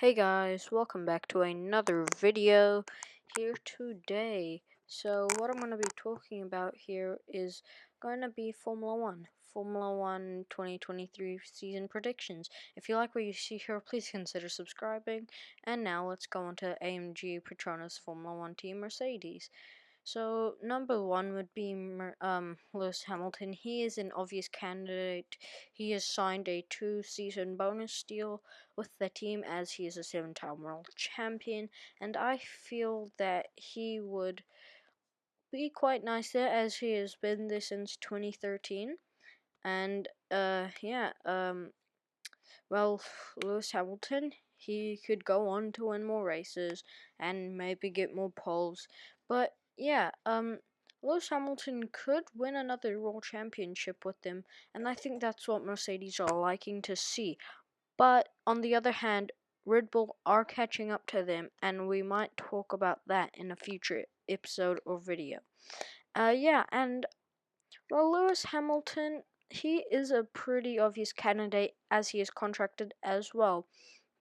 Hey guys, welcome back to another video here today. So what I'm going to be talking about here is going to be Formula 1. Formula 1 2023 season predictions. If you like what you see here, please consider subscribing. And now let's go on to AMG Petronas Formula 1 team Mercedes. So number one would be Lewis Hamilton. He is an obvious candidate. He has signed a 2-season bonus deal with the team as he is a 7-time world champion, and I feel that he would be quite nice there as he has been there since 2013. And well, Lewis Hamilton, he could go on to win more races and maybe get more poles. But yeah, Lewis Hamilton could win another World Championship with them, and I think that's what Mercedes are liking to see. But on the other hand, Red Bull are catching up to them, and we might talk about that in a future episode or video. And well, Lewis Hamilton, he is a pretty obvious candidate as he is contracted as well.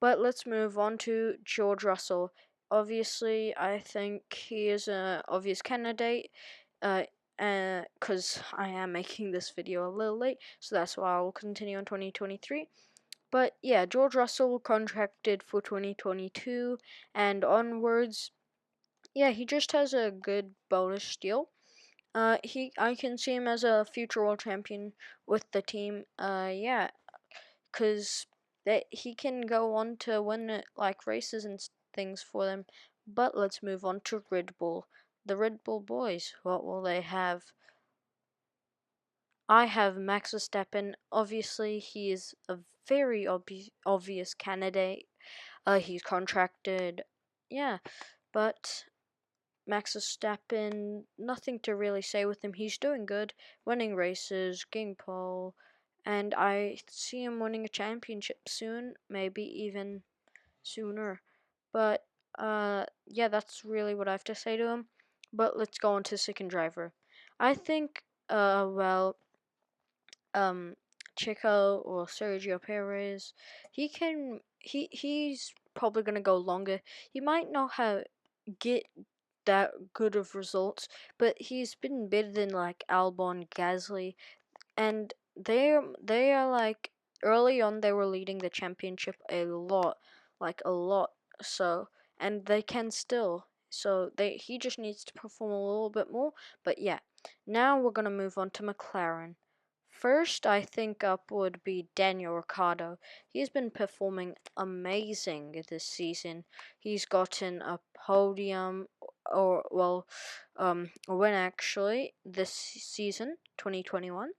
But let's move on to George Russell. Obviously, I think he is an obvious candidate, because I am making this video a little late, so that's why I'll continue on 2023. But yeah, George Russell contracted for 2022 and onwards. Yeah, he just has a good bonus deal. I can see him as a future world champion with the team. Cause that he can go on to win like races and things for them. But let's move on to Red Bull. The Red Bull boys. What will they have? I have Max Verstappen. Obviously, he is a very obvious candidate. He's contracted. Yeah, but Max Verstappen, nothing to really say with him. He's doing good, winning races, getting pole, and I see him winning a championship soon, maybe even sooner. But yeah, that's really what I have to say to him. But let's go on to second driver. I think Chico or Sergio Perez, he's probably gonna go longer. He might not have get that good of results, but he's been better than like Albon, Gasly, and they are like early on they were leading the championship a lot, like a lot. So and they can still. So he just needs to perform a little bit more. But yeah, now we're gonna move on to McLaren. First, I think up would be Daniel Ricciardo. He's been performing amazing this season. He's gotten a podium, or well, a win actually this season, 2021.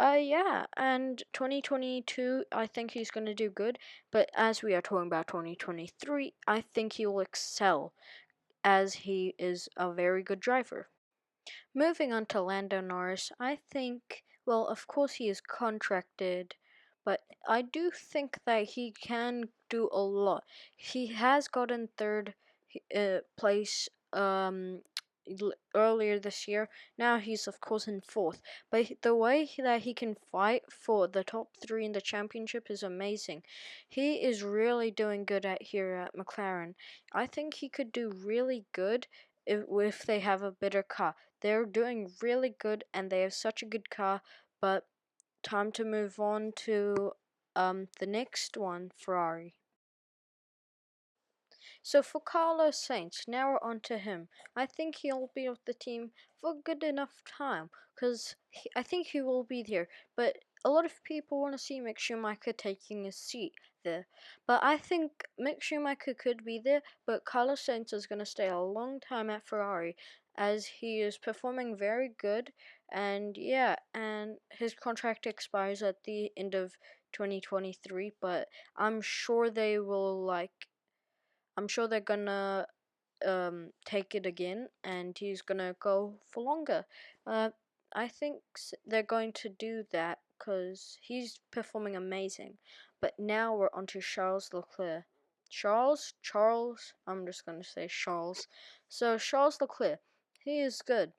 Yeah, and 2022, I think he's going to do good. But as we are talking about 2023, I think he will excel as he is a very good driver. Moving on to Lando Norris, I think, well, of course he is contracted, but I do think that he can do a lot. He has gotten third place earlier this year. Now he's of course in fourth, but the way that he can fight for the top three in the championship is amazing. He is really doing good at here at McLaren. I think he could do really good if they have a better car. They're doing really good and they have such a good car, but time to move on to the next one, Ferrari. So for Carlos Sainz, now we're on to him. I think he'll be with the team for a good enough time, because I think he will be there. But a lot of people want to see Mick Schumacher taking a seat there. But I think Mick Schumacher could be there, but Carlos Sainz is going to stay a long time at Ferrari, as he is performing very good. And yeah, and his contract expires at the end of 2023, but I'm sure they will I'm sure they're gonna take it again, and he's gonna go for longer. Uh, I think they're going to do that because he's performing amazing. But now we're on to Charles Leclerc. Charles, I'm just gonna say Charles. So Charles Leclerc, he is good.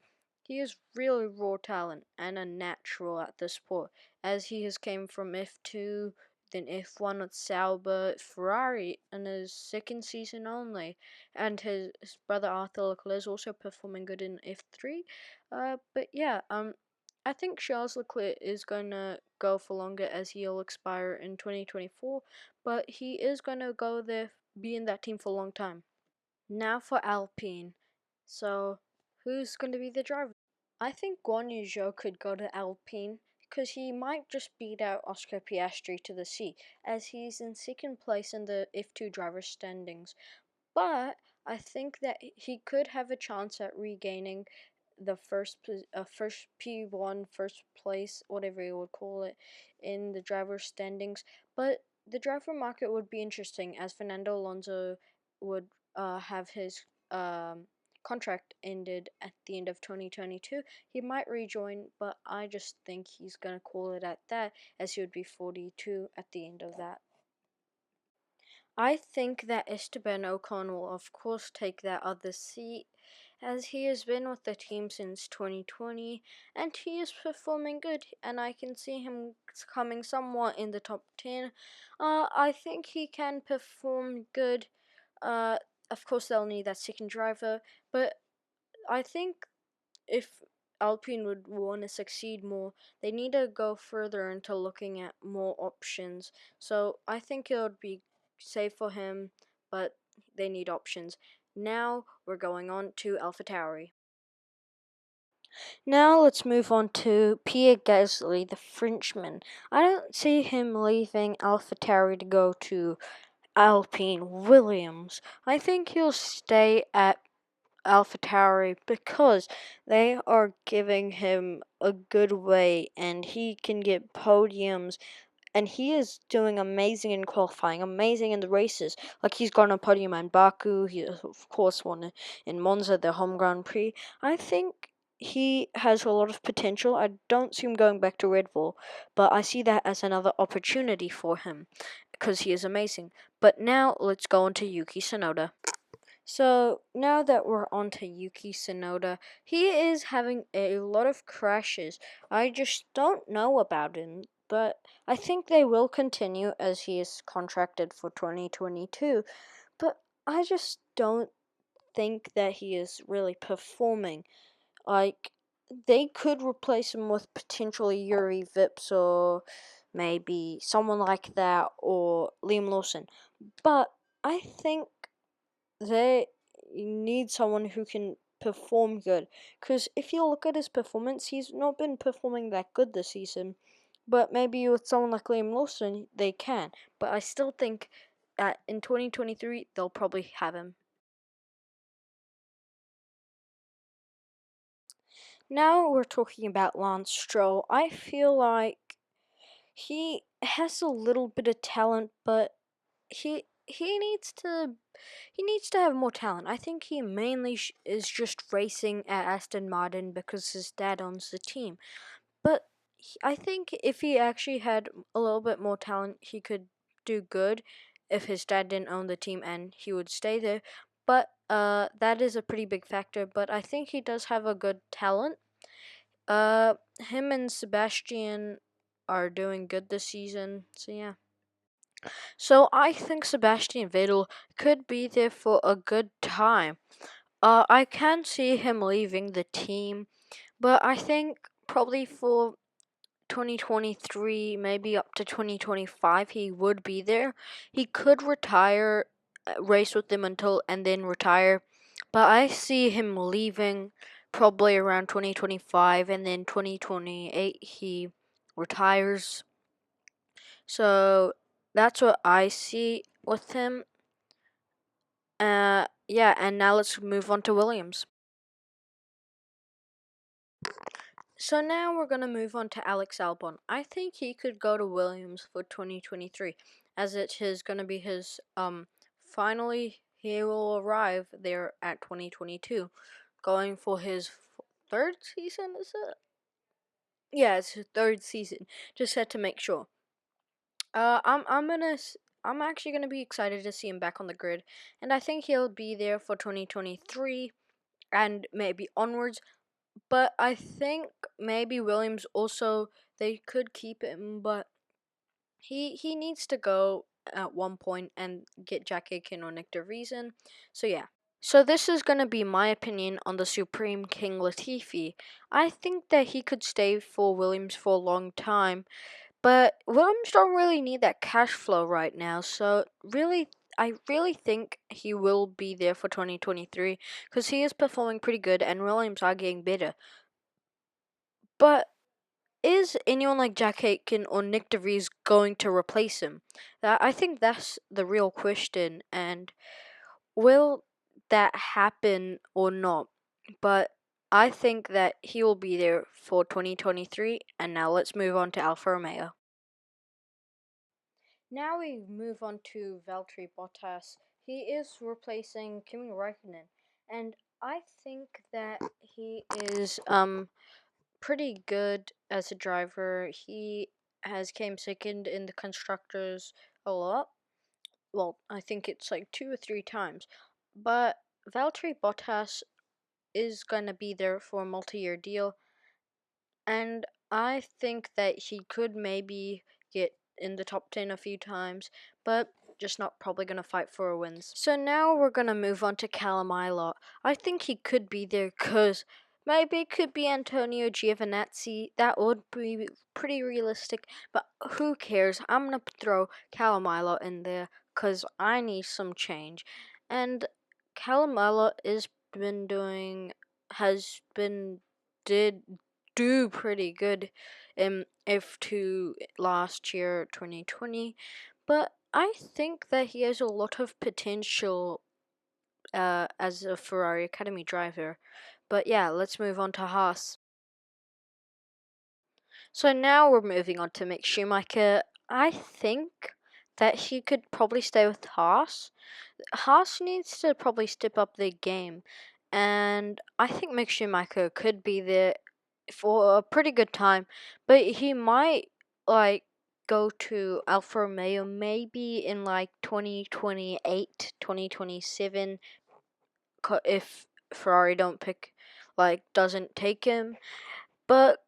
He is really raw talent and a natural at the sport, as he has came from F2 then F1 with Sauber, Ferrari in his second season only, and his brother Arthur Leclerc is also performing good in F3. But yeah, I think Charles Leclerc is gonna go for longer as he'll expire in 2024, but he is gonna go there, be in that team for a long time. Now for Alpine. So, who's going to be the driver? I think Guan Yu Zhou could go to Alpine because he might just beat out Oscar Piastri to the seat, as he's in second place in the F2 driver standings. But I think that he could have a chance at regaining the first P1 first place, whatever you would call it, in the driver standings. But the driver market would be interesting, as Fernando Alonso would have his contract ended at the end of 2022. He might rejoin, but I just think he's gonna call it at that, as he would be 42 at the end of that. I think that Esteban Ocon will, of course, take that other seat, as he has been with the team since 2020, and he is performing good, and I can see him coming somewhat in the top 10. I think he can perform good. Uh, of course, they'll need that second driver, but I think if Alpine would want to succeed more, they need to go further into looking at more options. So I think it would be safe for him, but they need options. Now we're going on to AlphaTauri. Now let's move on to Pierre Gasly, the Frenchman. I don't see him leaving AlphaTauri to go to Alpine Williams. I think he'll stay at AlphaTauri because they are giving him a good way and he can get podiums, and he is doing amazing in qualifying, amazing in the races. Like, he's got a podium in Baku, he of course won in Monza, the home Grand Prix. I think he has a lot of potential. I don't see him going back to Red Bull, but I see that as another opportunity for him because he is amazing. But now let's go on to Yuki Tsunoda. So now that we're on to Yuki Tsunoda, he is having a lot of crashes. I just don't know about him, but I think they will continue as he is contracted for 2022. But I just don't think that he is really performing. Like, they could replace him with potentially Yuri Vips or maybe someone like that, or Liam Lawson. But I think they need someone who can perform good. Because if you look at his performance, he's not been performing that good this season. But maybe with someone like Liam Lawson, they can. But I still think that in 2023, they'll probably have him. Now we're talking about Lance Stroll. I feel like he has a little bit of talent, but he needs to have more talent. I think he mainly is just racing at Aston Martin because his dad owns the team. But I think if he actually had a little bit more talent, he could do good if his dad didn't own the team, and he would stay there. But that is a pretty big factor. But I think he does have a good talent. Him and Sebastian are doing good this season. So yeah. So I think Sebastian Vettel could be there for a good time. I can see him leaving the team, but I think probably for 2023, maybe up to 2025, he would be there. He could retire, race with them until, and then retire. But I see him leaving probably around 2025, and then 2028 he retires. So that's what I see with him. Yeah, and now let's move on to Williams. So now we're gonna move on to Alex Albon. I think he could go to Williams for 2023, as it is gonna be his finally he will arrive there at 2022, going for his third season. Is it? Yeah, it's his third season. Just had to make sure. I'm actually gonna be excited to see him back on the grid, and I think he'll be there for 2023 and maybe onwards. But I think maybe Williams also, they could keep him, but he needs to go at one point and get Jack Aitken or Nick DeVries. So yeah. So this is gonna be my opinion on the Supreme King Latifi. I think that he could stay for Williams for a long time, but Williams don't really need that cash flow right now. So really, I really think he will be there for 2023 because he is performing pretty good, and Williams are getting better. But is anyone like Jack Aitken or Nick DeVries going to replace him? I think that's the real question, and will that happen or not? But I think that he will be there for 2023, and now let's move on to Alfa Romeo. Now we move on to Valtteri Bottas. He is replacing Kimi Räikkönen, and I think that he is pretty good as a driver. He has came second in the constructors a lot. Well, I think it's like 2 or 3 times. But Valtteri Bottas is gonna be there for a multi-year deal, and I think that he could maybe get in the top 10 a few times, but just not probably going to fight for wins. So now we're going to move on to Callum Ilott. I think he could be there because maybe it could be Antonio Giovinazzi. That would be pretty realistic, but who cares? I'm going to throw Callum Ilott in there because I need some change. And Callum Ilott has been did do pretty good in F2 last year, 2020. But I think that he has a lot of potential as a Ferrari Academy driver. But yeah, let's move on to Haas. So now we're moving on to Mick Schumacher. I think that he could probably stay with Haas. Haas needs to probably step up their game, and I think Mick Schumacher could be there for a pretty good time, but he might like go to Alfa Romeo maybe in like 2028, 2027 if Ferrari doesn't take him. But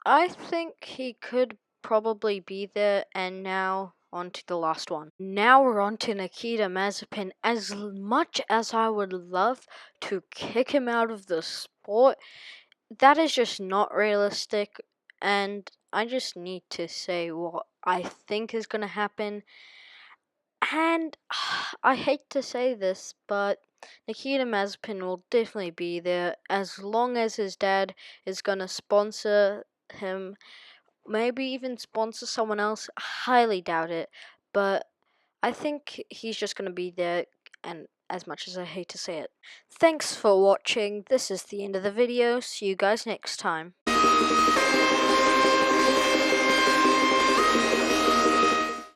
I think he could probably be there. And now on to the last one. Now we're on to Nikita Mazepin. As much as I would love to kick him out of the sport, that is just not realistic. And I just need to say what I think is going to happen. And I hate to say this, but Nikita Mazepin will definitely be there as long as his dad is going to sponsor him, maybe even sponsor someone else. Highly doubt it, but I think he's just going to be there, and as much as I hate to say it. Thanks for watching. This is the end of the video. See you guys next time.